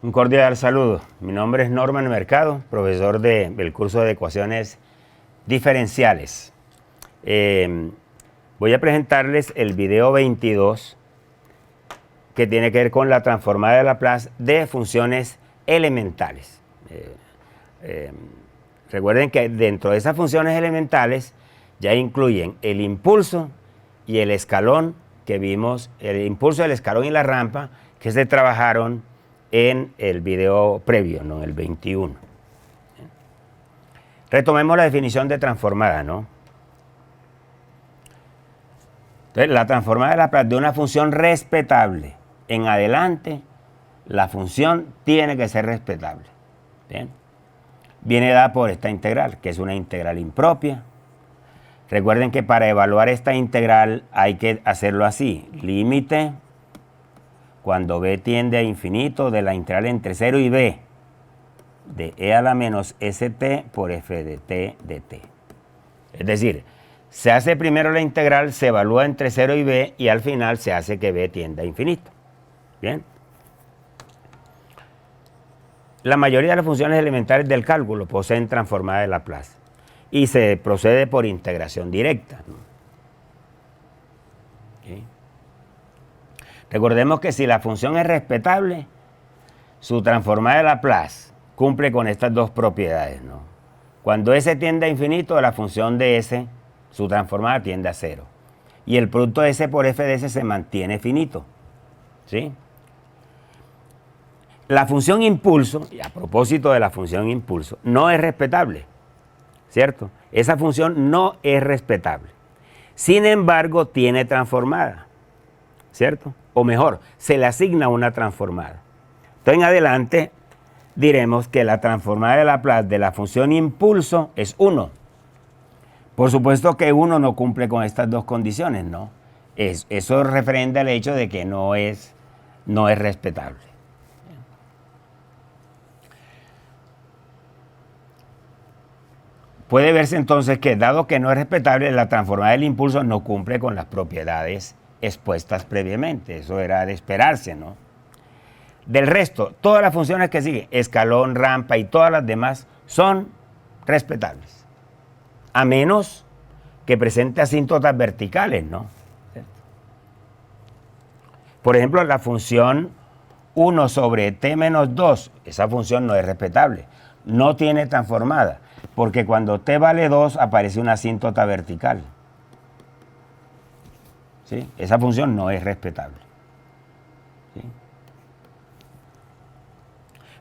Un cordial saludo. Mi nombre es Norman Mercado, profesor del curso de ecuaciones diferenciales. Voy a presentarles el video 22 que tiene que ver con la transformada de Laplace de funciones elementales. Recuerden que dentro de esas funciones elementales ya incluyen el impulso y el escalón que vimos, el impulso, el escalón y la rampa que se trabajaron en el video previo, ¿no? El 21. Retomemos la definición de transformada, ¿no? Entonces, la transformada de Laplace de una función respetable en adelante, la función tiene que ser respetable. ¿Bien? Viene dada por esta integral, que es una integral impropia. Recuerden que para evaluar esta integral hay que hacerlo así: límite cuando b tiende a infinito de la integral entre 0 y b de e a la menos st por f de t de t. Es decir, se hace primero la integral, se evalúa entre 0 y b y al final se hace que b tienda a infinito. Bien. La mayoría de las funciones elementales del cálculo poseen transformada de Laplace y se procede por integración directa, ¿no? ¿Okay? Recordemos que si la función es respetable, su transformada de Laplace cumple con estas dos propiedades, ¿no? Cuando s tiende a infinito, la función de s, su transformada tiende a 0. Y el producto de s por f de s se mantiene finito. ¿Sí? La función impulso, y a propósito de la función impulso, no es respetable, ¿cierto? Esa función no es respetable. Sin embargo, tiene transformada, ¿cierto? O mejor, se le asigna una transformada. Entonces, en adelante, diremos que la transformada de Laplace de la función impulso es 1. Por supuesto que 1 no cumple con estas dos condiciones, ¿no? Eso referente al hecho de que no es respetable. Puede verse entonces que, dado que no es respetable, la transformada del impulso no cumple con las propiedades expuestas previamente. Eso era de esperarse, ¿no? Del resto, todas las funciones que siguen, escalón, rampa y todas las demás, son respetables. A menos que presente asíntotas verticales, ¿no? Por ejemplo, la función 1 sobre t menos 2, esa función no es respetable. No tiene transformada, porque cuando t vale 2 aparece una asíntota vertical. ¿Sí? Esa función no es respetable. ¿Sí?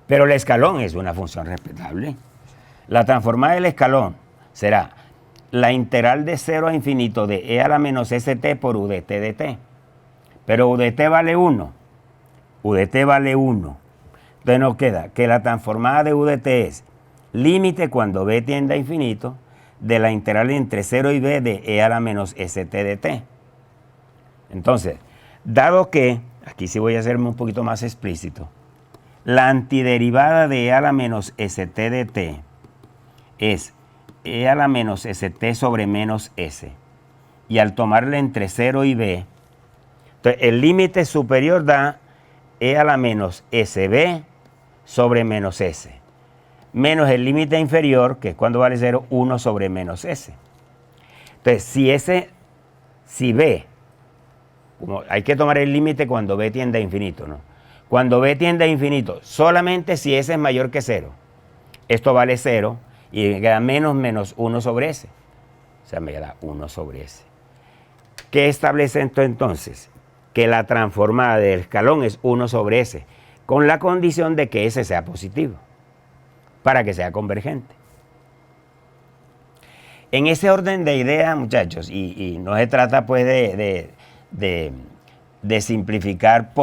Pero el escalón es una función respetable. La transformada del escalón será la integral de 0 a infinito de e a la menos st por u de t de t. Pero u de t vale 1. U de t vale 1. Entonces nos queda que la transformada de u de t es límite cuando b tiende a infinito de la integral entre 0 y b de e a la menos st de t. Entonces, dado que, aquí sí voy a hacerme un poquito más explícito, la antiderivada de e a la menos st de t es e a la menos st sobre menos s. Y al tomarla entre 0 y b, entonces el límite superior da e a la menos sb sobre menos s. Menos el límite inferior, que es cuando vale 0, 1 sobre menos s. Entonces, si b, como hay que tomar el límite cuando b tiende a infinito, ¿no? Cuando b tiende a infinito, solamente si s es mayor que 0. Esto vale 0 y me queda menos 1 sobre s. O sea, me queda 1 sobre s. ¿Qué establece esto entonces? Que la transformada del escalón es 1 sobre s, con la condición de que s sea positivo, para que sea convergente. En ese orden de ideas, muchachos, y no se trata pues de simplificar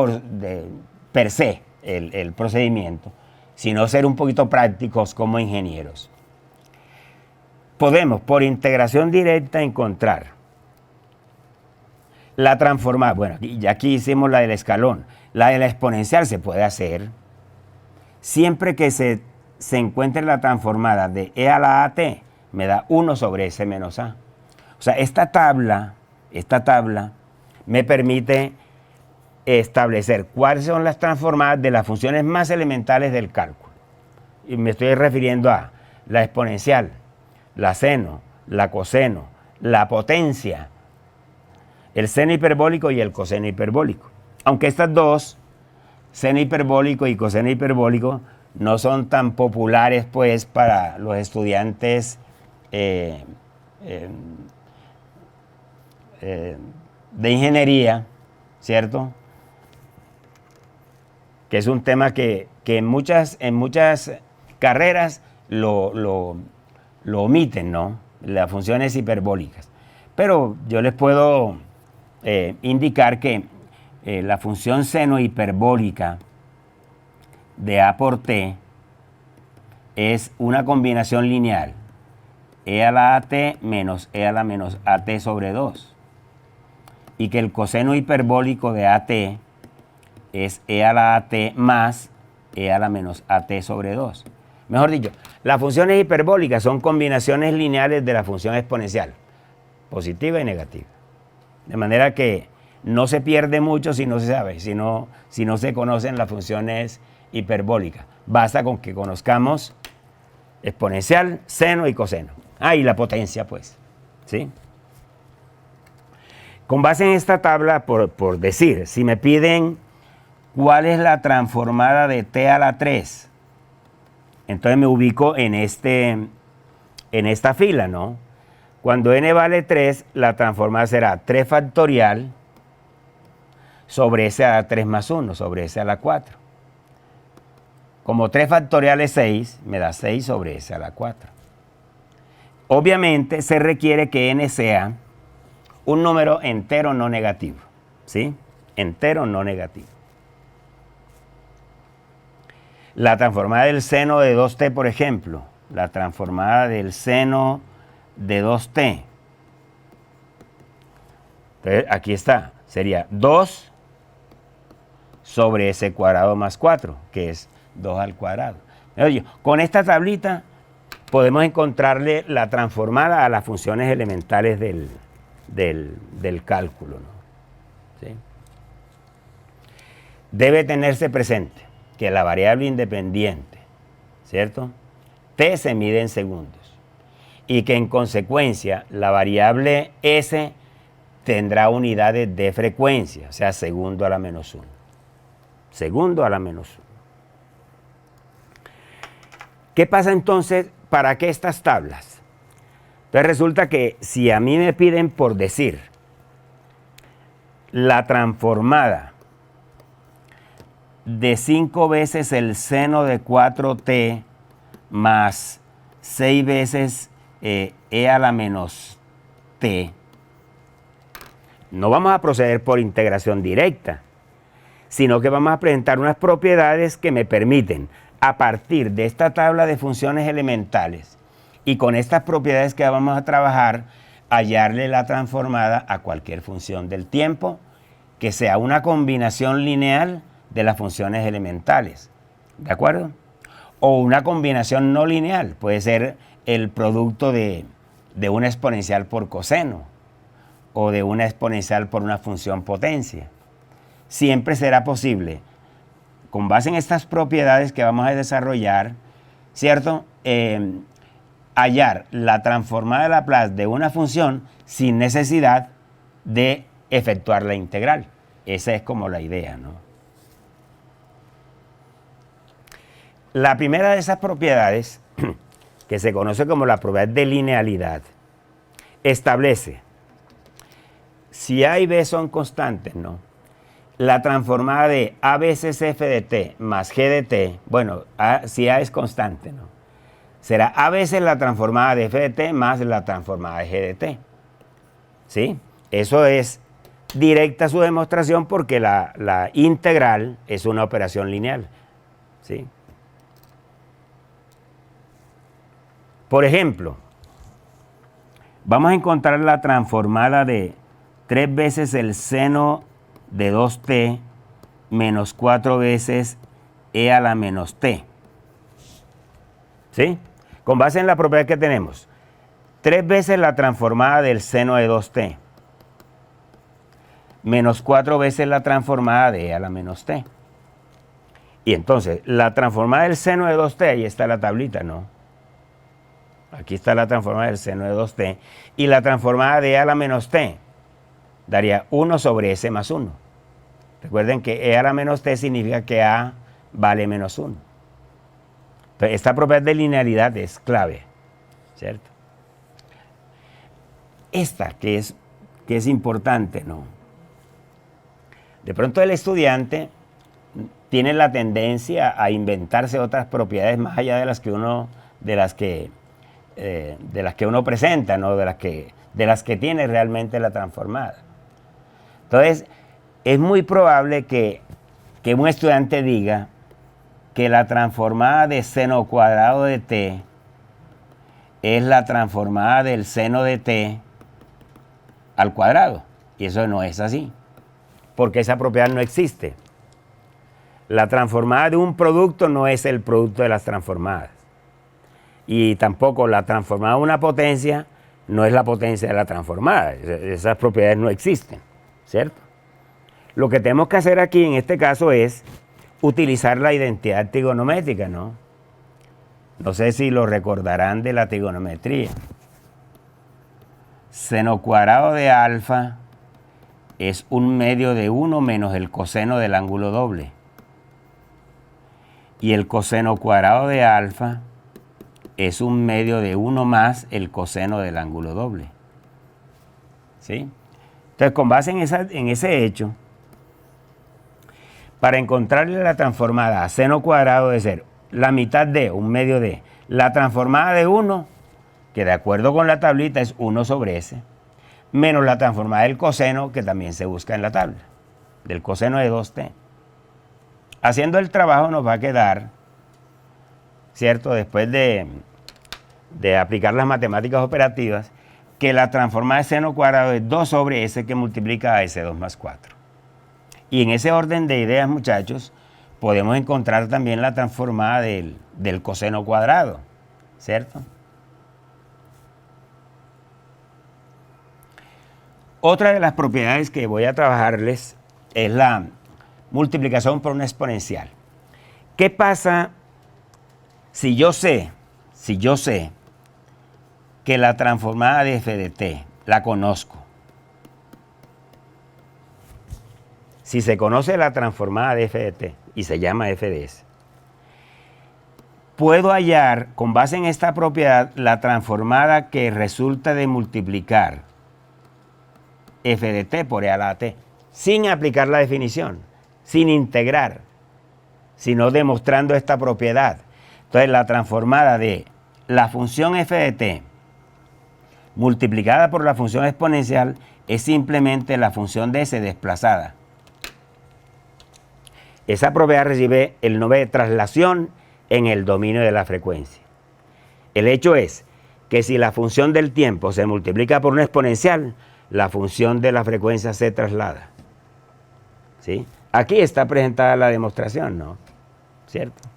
per se el procedimiento, sino ser un poquito prácticos como ingenieros. Podemos, por integración directa, encontrar la transformada. Bueno, ya aquí hicimos la del escalón. La de la exponencial se puede hacer siempre que se encuentre la transformada de e a la at, me da 1 sobre s menos a. O sea, esta tabla me permite establecer cuáles son las transformadas de las funciones más elementales del cálculo. Y me estoy refiriendo a la exponencial, la seno, la coseno, la potencia, el seno hiperbólico y el coseno hiperbólico. Aunque estas dos, seno hiperbólico y coseno hiperbólico, no son tan populares pues para los estudiantes de ingeniería, ¿cierto? Que es un tema que en muchas carreras lo omiten, ¿no? Las funciones hiperbólicas. Pero yo les puedo indicar que la función seno hiperbólica de A por T es una combinación lineal, e a la at menos e a la menos at sobre 2. Y que el coseno hiperbólico de at es e a la at más e a la menos at sobre 2. Mejor dicho, las funciones hiperbólicas son combinaciones lineales de la función exponencial, positiva y negativa. De manera que no se pierde mucho si no se sabe, si no se conocen las funciones hiperbólicas. Basta con que conozcamos exponencial, seno y coseno. Y la potencia, pues. ¿Sí? Con base en esta tabla, por decir, si me piden cuál es la transformada de t a la 3, entonces me ubico en esta fila, ¿no? Cuando n vale 3, la transformada será 3 factorial sobre s a la 3 más 1, sobre s a la 4. Como 3 factorial es 6, me da 6 sobre s a la 4. Obviamente se requiere que n sea un número entero no negativo, ¿sí? Entero no negativo. La transformada del seno de 2t, por ejemplo, la transformada del seno de 2t. Entonces, aquí está, sería 2 sobre s cuadrado más 4, que es 2 al cuadrado. Oye, con esta tablita podemos encontrarle la transformada a las funciones elementales del cálculo, ¿no? ¿Sí? Debe tenerse presente que la variable independiente, ¿cierto? T se mide en segundos y que en consecuencia la variable S tendrá unidades de frecuencia, o sea, segundo a la menos 1. Segundo a la menos 1. ¿Qué pasa entonces? ¿Para qué estas tablas? Entonces resulta que si a mí me piden por decir la transformada de 5 veces el seno de 4t más 6 veces e a la menos t, no vamos a proceder por integración directa, sino que vamos a presentar unas propiedades que me permiten, a partir de esta tabla de funciones elementales y con estas propiedades que vamos a trabajar, hallarle la transformada a cualquier función del tiempo que sea una combinación lineal de las funciones elementales, ¿de acuerdo? O una combinación no lineal, puede ser el producto de una exponencial por coseno o de una exponencial por una función potencia. Siempre será posible, con base en estas propiedades que vamos a desarrollar, ¿cierto? Hallar la transformada de Laplace de una función sin necesidad de efectuar la integral. Esa es como la idea, ¿no? La primera de esas propiedades, que se conoce como la propiedad de linealidad, establece, si A y B son constantes, ¿no? La transformada de A veces f de t más g de t, bueno, si A es constante, ¿no? Será A veces la transformada de f de t más la transformada de g de t. ¿Sí? Eso es directa su demostración porque la integral es una operación lineal. ¿Sí? Por ejemplo, vamos a encontrar la transformada de 3 veces el seno de 2t menos 4 veces e a la menos t. ¿Sí? Con base en la propiedad que tenemos, 3 veces la transformada del seno de 2t menos 4 veces la transformada de e a la menos t. Y entonces, la transformada del seno de 2t, ahí está la tablita, ¿no? Aquí está la transformada del seno de 2t. Y la transformada de e a la menos t daría 1 sobre s más 1. Recuerden que e a la menos t significa que a vale menos 1. Entonces, esta propiedad de linealidad es clave, ¿cierto? Esta que es importante, ¿no? De pronto el estudiante tiene la tendencia a inventarse otras propiedades más allá de las que uno presenta, ¿no? de las que tiene realmente la transformada. Entonces, es muy probable que un estudiante diga que la transformada de seno cuadrado de t es la transformada del seno de t al cuadrado. Y eso no es así, porque esa propiedad no existe. La transformada de un producto no es el producto de las transformadas. Y tampoco la transformada de una potencia no es la potencia de la transformada. Esas propiedades no existen, ¿cierto? Lo que tenemos que hacer aquí en este caso es utilizar la identidad trigonométrica, ¿no? No sé si lo recordarán de la trigonometría. Seno cuadrado de alfa es 1/2 de 1 menos el coseno del ángulo doble. Y el coseno cuadrado de alfa es 1/2 de 1 más el coseno del ángulo doble. ¿Sí? Entonces, con base en ese hecho, para encontrarle la transformada a seno cuadrado de ser la mitad de, 1/2 de, la transformada de 1, que de acuerdo con la tablita es 1 sobre s, menos la transformada del coseno, que también se busca en la tabla, del coseno de 2t. Haciendo el trabajo nos va a quedar, ¿cierto? Después de aplicar las matemáticas operativas, que la transformada de seno cuadrado es 2 sobre s que multiplica a s2 más 4. Y en ese orden de ideas, muchachos, podemos encontrar también la transformada del coseno cuadrado, ¿cierto? Otra de las propiedades que voy a trabajarles es la multiplicación por una exponencial. ¿Qué pasa si yo sé que la transformada de f de t la conozco? Si se conoce la transformada de f de t y se llama f de s, puedo hallar, con base en esta propiedad, la transformada que resulta de multiplicar f de t por e a la t, sin aplicar la definición, sin integrar, sino demostrando esta propiedad. Entonces, la transformada de la función f de t multiplicada por la función exponencial es simplemente la función de s desplazada. Esa propiedad recibe el nombre de traslación en el dominio de la frecuencia. El hecho es que si la función del tiempo se multiplica por una exponencial, la función de la frecuencia se traslada. ¿Sí? Aquí está presentada la demostración, ¿no? ¿Cierto?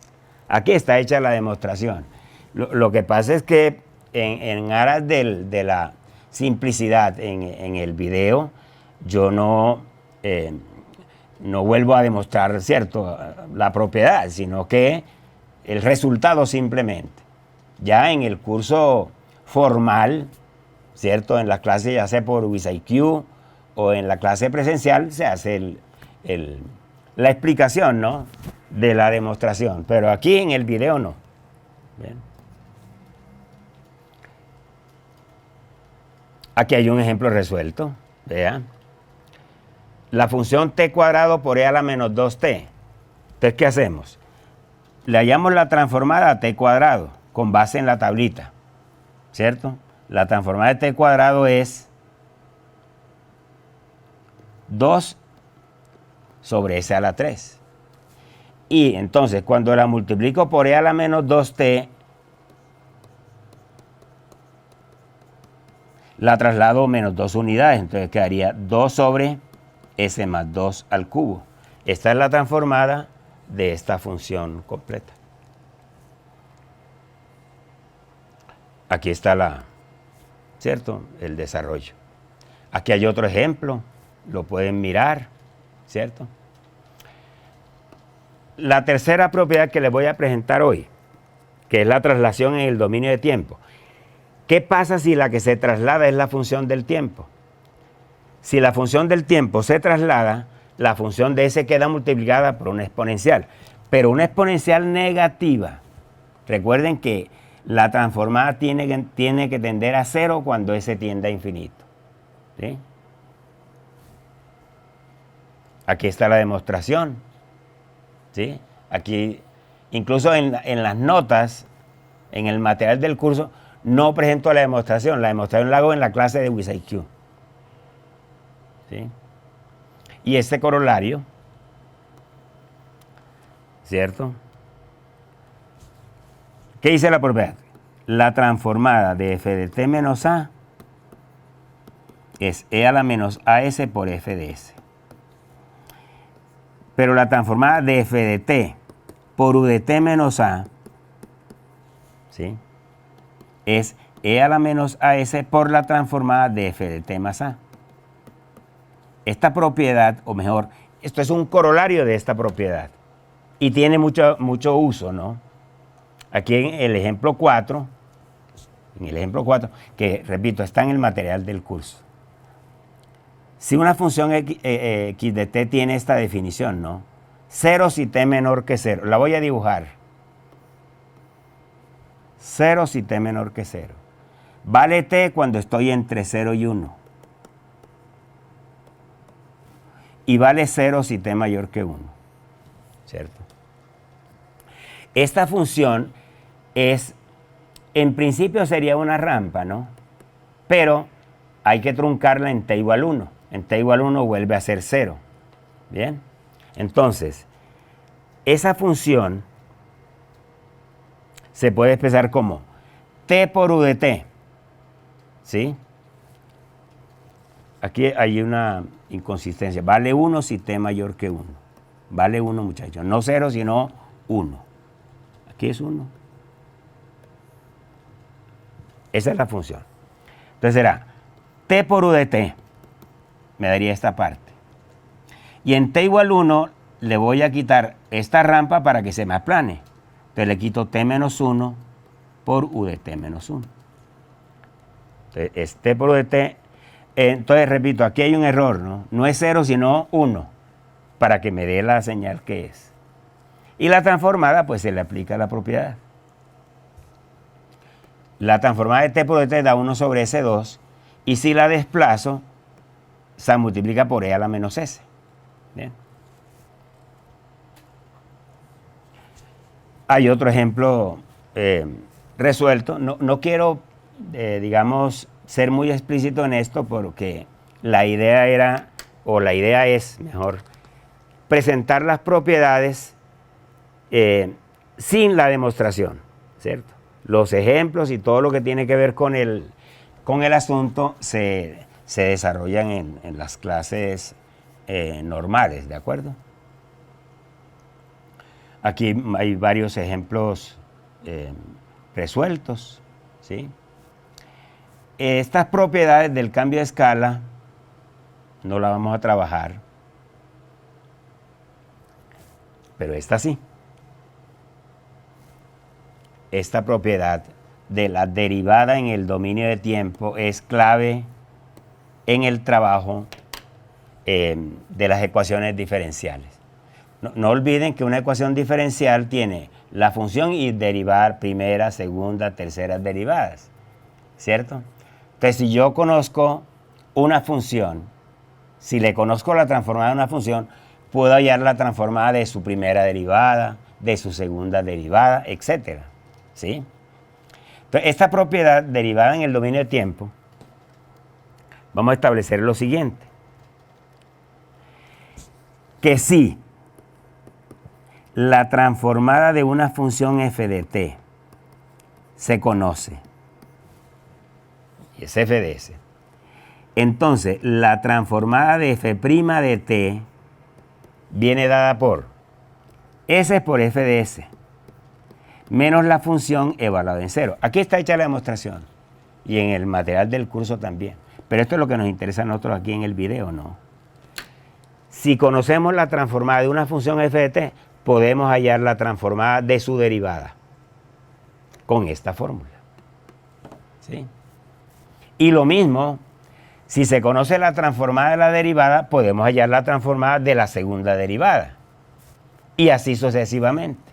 Aquí está hecha la demostración. Lo que pasa es que en aras de la simplicidad en el video, yo no vuelvo a demostrar, ¿cierto?, la propiedad, sino que el resultado simplemente. Ya en el curso formal, ¿cierto?, en las clases ya sea por WizIQ o en la clase presencial, se hace la explicación, ¿no?, de la demostración, pero aquí en el video no. Bien. Aquí hay un ejemplo resuelto, vean. La función t cuadrado por e a la menos 2t. Entonces, ¿qué hacemos? Le hallamos la transformada a t cuadrado con base en la tablita, ¿cierto? La transformada de t cuadrado es 2 sobre s a la 3. Y entonces, cuando la multiplico por e a la menos 2t, la traslado menos 2 unidades. Entonces quedaría 2 sobre s más 2 al cubo. Esta es la transformada de esta función completa. Aquí está ¿cierto?, el desarrollo. Aquí hay otro ejemplo, lo pueden mirar, ¿cierto? La tercera propiedad que les voy a presentar hoy, que es la traslación en el dominio de tiempo. ¿Qué pasa si la que se traslada es la función del tiempo? Si la función del tiempo se traslada, la función de S queda multiplicada por una exponencial, pero una exponencial negativa. Recuerden que la transformada tiene que tender a cero cuando S tiende a infinito. ¿Sí? Aquí está la demostración. ¿Sí? Aquí, incluso en las notas, en el material del curso, no presento la demostración la hago en la clase de WizIQ. ¿Sí? Y este corolario, ¿cierto? ¿Qué dice la propiedad? La transformada de f de t menos a es e a la menos as por f de s. Pero la transformada de f de t por u de t menos a, ¿sí?, es e a la menos as por la transformada de f de t más a. Esta propiedad, o mejor, esto es un corolario de esta propiedad y tiene mucho uso, ¿no? Aquí en el ejemplo 4, que repito, está en el material del curso. Si una función x de t tiene esta definición, ¿no? 0 si t menor que 0. La voy a dibujar. 0 si t menor que 0. Vale t cuando estoy entre 0 y 1. Y vale 0 si t mayor que 1. ¿Cierto? Esta función es, en principio sería una rampa, ¿no? Pero hay que truncarla en t igual 1. En t igual 1 vuelve a ser 0. ¿Bien? Entonces, esa función se puede expresar como t por u de t. ¿Sí? Aquí hay una inconsistencia. Vale 1 si t mayor que 1. Vale 1, muchachos. No 0, sino 1. Aquí es 1. Esa es la función. Entonces será t por u de t. Me daría esta parte. Y en t igual 1 le voy a quitar esta rampa para que se me aplane. Entonces le quito t menos 1 por u de t menos 1. Entonces es t por u de t. Entonces repito, aquí hay un error, ¿no? No es 0 sino 1 para que me dé la señal que es. Y la transformada pues se le aplica la propiedad. La transformada de t por u de t da 1 sobre S2 y si la desplazo se multiplica por e a la menos s. Bien. Hay otro ejemplo resuelto. No quiero, digamos, ser muy explícito en esto porque la idea era, o la idea es, mejor, presentar las propiedades sin la demostración, ¿cierto? Los ejemplos y todo lo que tiene que ver con el asunto se desarrollan en las clases normales, ¿de acuerdo? Aquí hay varios ejemplos resueltos, ¿sí? Estas propiedades del cambio de escala no las vamos a trabajar, pero esta sí. Esta propiedad de la derivada en el dominio de tiempo es clave en el trabajo de las ecuaciones diferenciales. No olviden que una ecuación diferencial tiene la función y derivar primera, segunda, tercera derivadas, ¿cierto? Entonces, si yo conozco una función, si le conozco la transformada de una función, puedo hallar la transformada de su primera derivada, de su segunda derivada, etc. ¿Sí? Entonces, esta propiedad derivada en el dominio de tiempo, vamos a establecer lo siguiente. Que si la transformada de una función f de t se conoce, y es f de s, entonces la transformada de f' de t viene dada por s por f de s menos la función evaluada en 0. Aquí está hecha la demostración y en el material del curso también. Pero esto es lo que nos interesa a nosotros aquí en el video, ¿no? Si conocemos la transformada de una función f de t, podemos hallar la transformada de su derivada con esta fórmula. ¿Sí? Y lo mismo, si se conoce la transformada de la derivada, podemos hallar la transformada de la segunda derivada. Y así sucesivamente.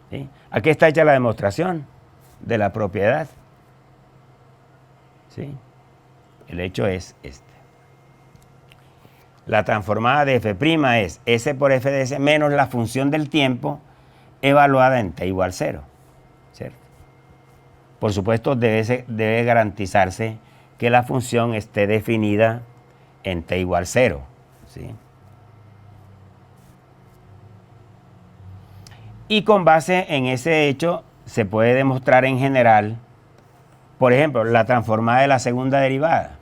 ¿Sí? Aquí está hecha la demostración de la propiedad. ¿Sí? El hecho es este. La transformada de f' es s por f de s menos la función del tiempo evaluada en t igual 0. ¿Cierto? Por supuesto, debe garantizarse que la función esté definida en t igual 0. ¿Sí? Y con base en ese hecho se puede demostrar en general, por ejemplo, la transformada de la segunda derivada.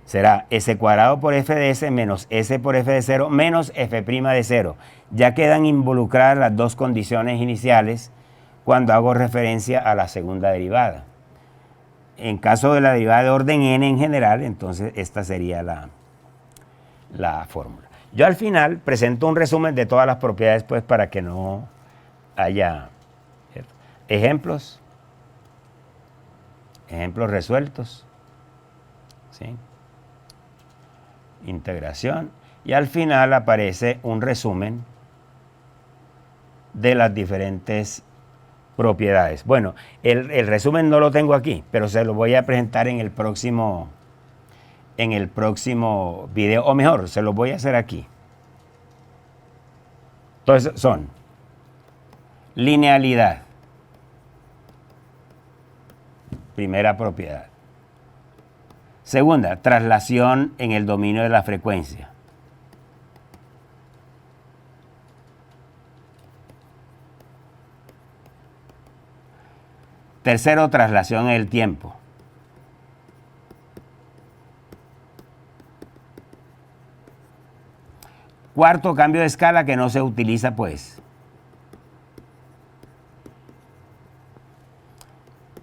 Será s cuadrado por f de s menos s por f de 0 menos f' de 0. Ya quedan involucradas las dos condiciones iniciales cuando hago referencia a la segunda derivada. En caso de la derivada de orden n en general, entonces esta sería la fórmula. Yo al final presento un resumen de todas las propiedades, pues, para que no haya, ¿cierto?, ejemplos resueltos, ¿sí?, integración, y al final aparece un resumen de las diferentes propiedades. Bueno, el resumen no lo tengo aquí, pero se lo voy a presentar en el próximo video, o mejor, se lo voy a hacer aquí. Entonces son linealidad, primera propiedad. Segunda, traslación en el dominio de la frecuencia. Tercero, traslación en el tiempo. Cuarto, cambio de escala que no se utiliza, pues.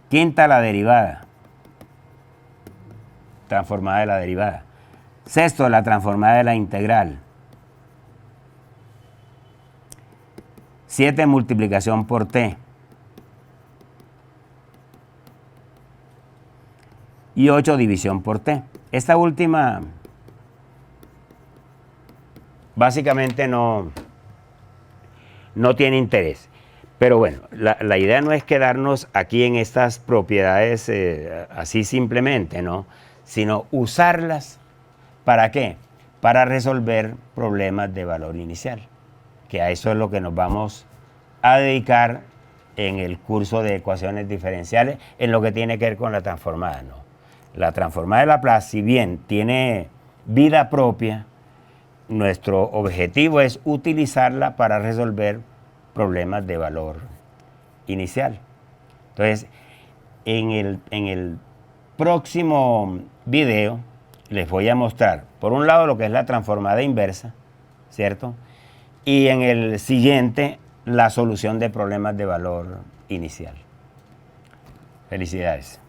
Quinta, la derivada. Transformada de la derivada. Sexto, la transformada de la integral. 7, multiplicación por t. Y 8, división por t. Esta última básicamente no tiene interés. Pero bueno, la idea no es quedarnos aquí en estas propiedades así simplemente, ¿no?, sino usarlas, ¿para qué? Para resolver problemas de valor inicial, que a eso es lo que nos vamos a dedicar en el curso de ecuaciones diferenciales, en lo que tiene que ver con la transformada, ¿no? La transformada de Laplace, si bien tiene vida propia, nuestro objetivo es utilizarla para resolver problemas de valor inicial. Entonces, en el próximo video les voy a mostrar, por un lado, lo que es la transformada inversa, ¿cierto? Y en el siguiente, la solución de problemas de valor inicial. Felicidades.